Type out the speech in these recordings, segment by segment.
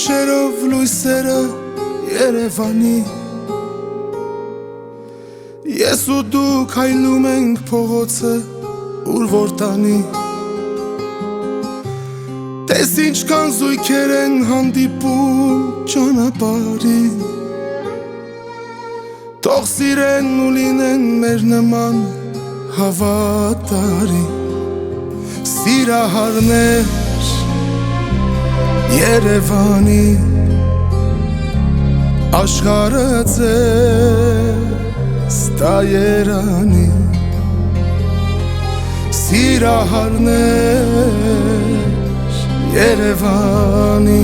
գիշերով լույսերը Երևանի Ես ու դուք հայլում ենք փողոցը ուր որ տանի Տես ինչքան զույգեր են հանդիպում ճանապարհին Թող սիրեն ու լինեն մեր նման հավատարի Սիրահարներ Երևանի Աշխարհը ձեզ տա Երանի Սիրահարներ Երևանի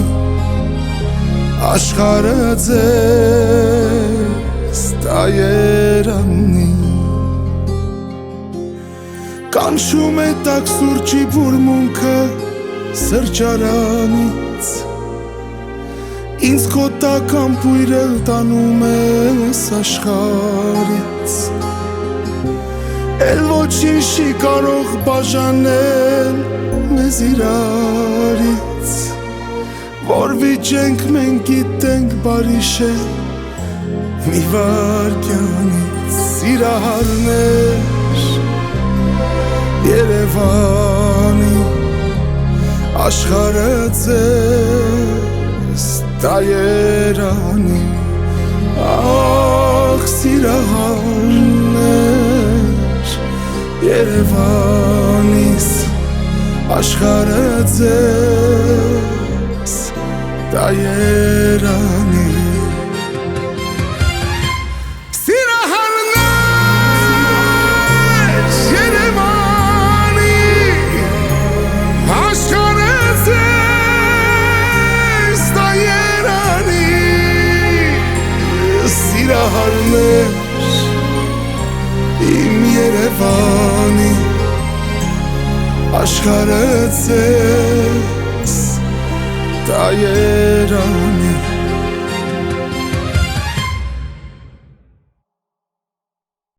Աշխարհը ձեզ տա Երանի Կանչում է տաք սուրճի բուրմունքը սրճարանից Ինձ քո տաք ամպույրը տանում ես աշխարհից Էլ ոչինչ չի կարող բաժանել մեզ իրարից Որ վիճենք մենք գիտենք բարիշել մի վարկյանից Սիրահարներ Երևանի Աշխարհը ձեզ տա Երանի Ախ սիրահարներ Երևանից Աշխարհը ձեզ տա Երանի Սիրահարներ իմ Երևանի Աշխարհը ձեզ տա Երանի